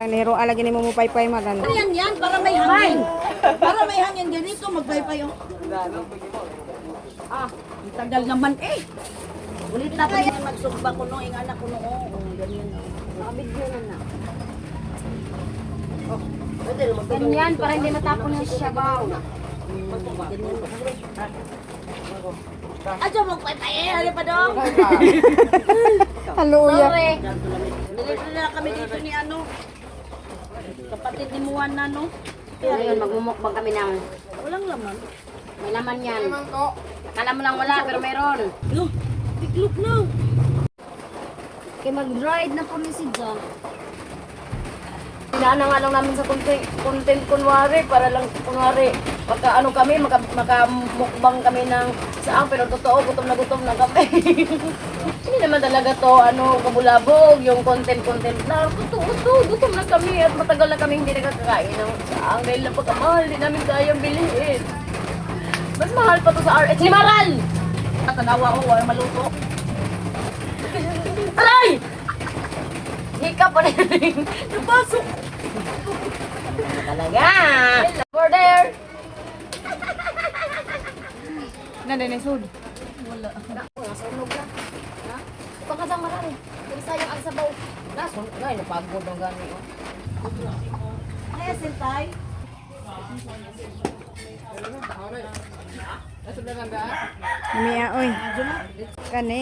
Nero alagi ni mo paypay maganda. Yan, para may hangin. Para may hangin ganito, magpaypay yung... Ah, ang tagal naman eh. Ulit na kaya magsugba ko nung yung anak ko nung ganyan. Nakabidyo na. Ganyan, para hindi matapon yung sabaw. Adyo magpaypay eh, hali pa dong. Haluya. Sorry. Nilito na kami dito ni ano. Kapatid ni Muan na no. Ngayon, magmumukbang kami ng... Walang laman. May laman yan. Akala mo lang wala, pero meron. Lo, tiklop na. Kaya mag-ride na po ni si John. Pinana nga lang namin sa content kunwari, para lang kunwari, pagka ano kami, makamukbang kami ng saan, pero totoo, gutom na kami. Hindi naman talaga to, kabulabog, yung content na, totoo, gutom na kami at matagal na kami hindi nakakakain ng saan, dahil lang pagkamahal, hindi namin kayang bilhin. Mas mahal pa to sa RH Limaral! At tanawa ko, walang maluto. Aray! Hika pa rin. Napasok. Talaga. Over there. Nanday sud. Wala. Nasunog na. Ha? Pagkasang marami. Kung sayang ang sabaw. Nasunog na. Napagod ang gano'n. Ay, sintay. Miya oy. Kani.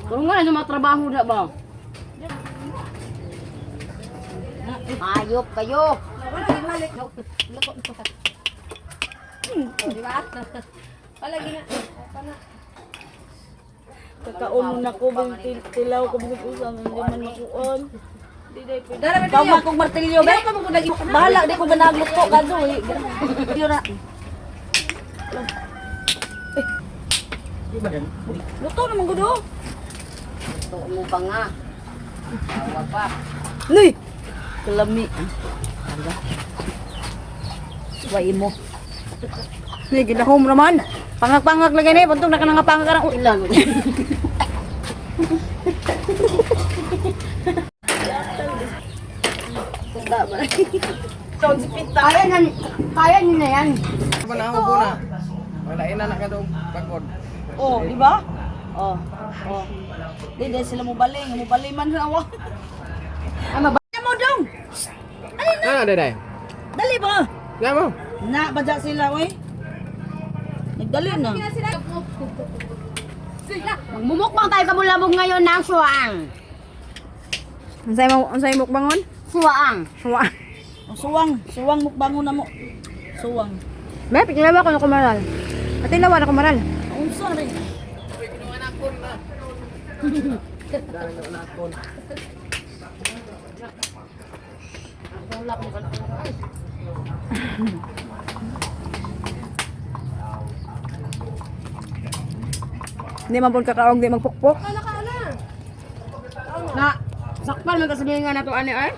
Kung nga, yung mga trabaho na ba? Ayop kayo. Diba? Palagi nga. Kakaon na ko, tilaw ko mga usang, hindi man makuon. Dara Tama kong martilyo, be? Bahala, di ko ganaglut ko, kanso. Yun na. Luto naman ko do. Ito mo pa nga. Tawag pa. Nuy! Kalami. Wai mo. Ni gidahom naman. Pangag-pangag lagi ni, puntong nakanangapangag ka na. Ilan. Kaya niyo na yan. Panahubo na. Wala ina na kadong pagod. Oh, di ba? Oh, oh. Di sila mo baling man na awa. Ama ba? Mo dong. Ah, daday. Dali ba? Nga mo. Na badya sila, oy. Nagdali na. Magmumukbang tayo kabulabog ngayon ng suwaang. Unsay mo bangon? Suwaang. Suwa. Oh, suwang mukbangon na mo. Suwang. Be, pikilawa ko na kumaral. Ati lawa na kumaral. Unsa rin? Hindi man pud kakaog di magpukpok. Na, sakpan man kasabihin nga na ito, ani ay?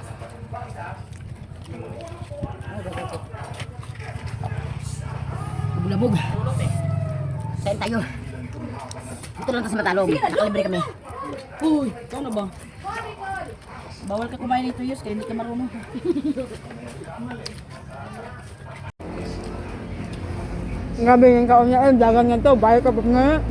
Bulabog. Saan tayo? Dito lang sa Matalog. Nakalibre kami. Uy, ikaw na ba? Bawal ka kumain nito, Yus, kaya hindi ka marunong. Grabe yung kaon niya, dagan nga to, bayo ka pa nga.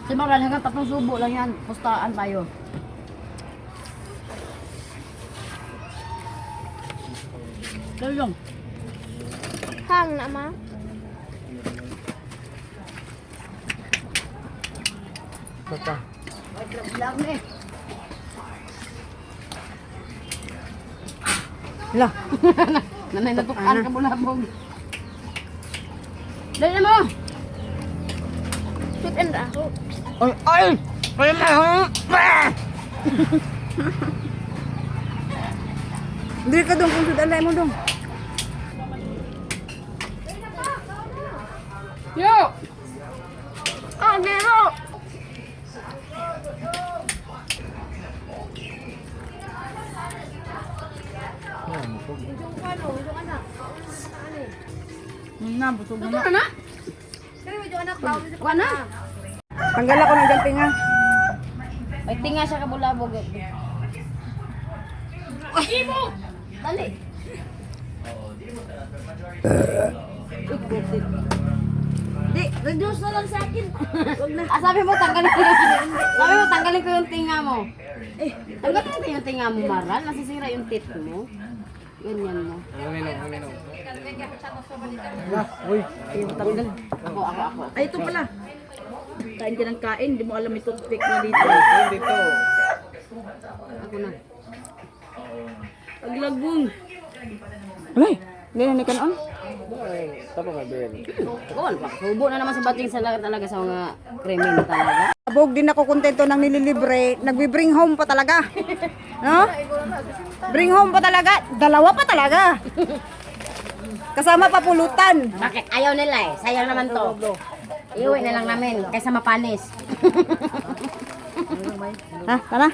Si Maral, hanggang 3 subo lang yan. Pustaan tayo. Dali lang. Hang na ma. Bata. Vlog na eh. Lah, Nanay natukan ka bulabog. Dali na mo. Sweet and aso. ay! Kaya na, Dili ka dong kung sudalay mo dong. Yo! Ah, Nero! Na, busog Totoo na? Kuha na. Tanggal ako ng dyan tinga. May tinga siya kabulabog. Dali. Di, reduce na lang sa akin. Wag na. Sabi mo tanggalin ko sabi mo tanggalin ko yung tinga mo. Tanggalin ko yung tinga mo, Maral. Nasisira yung teeth mo. Ganyan mo. Ang minong. Ako. Ay, ito pala. Kain ka ng kain. Di mo alam may toothpick na dito. Dito. Ako na. Paglagong. Alay, hindi na ni kanon. Tapos nga, Ben. Kuwan pa. Subo na naman si Bating sa lahat talaga sa mga krimen talaga. Abog din ako kontento ng nililibre. Nagbi-bring home pa talaga. No? Bring home pa talaga. Dalawa pa talaga. Kasama pa pulutan. Bakit? Ayaw nila eh. Sayang naman to. Iuwi na lang namin kaysa mapanis. Ha, tara.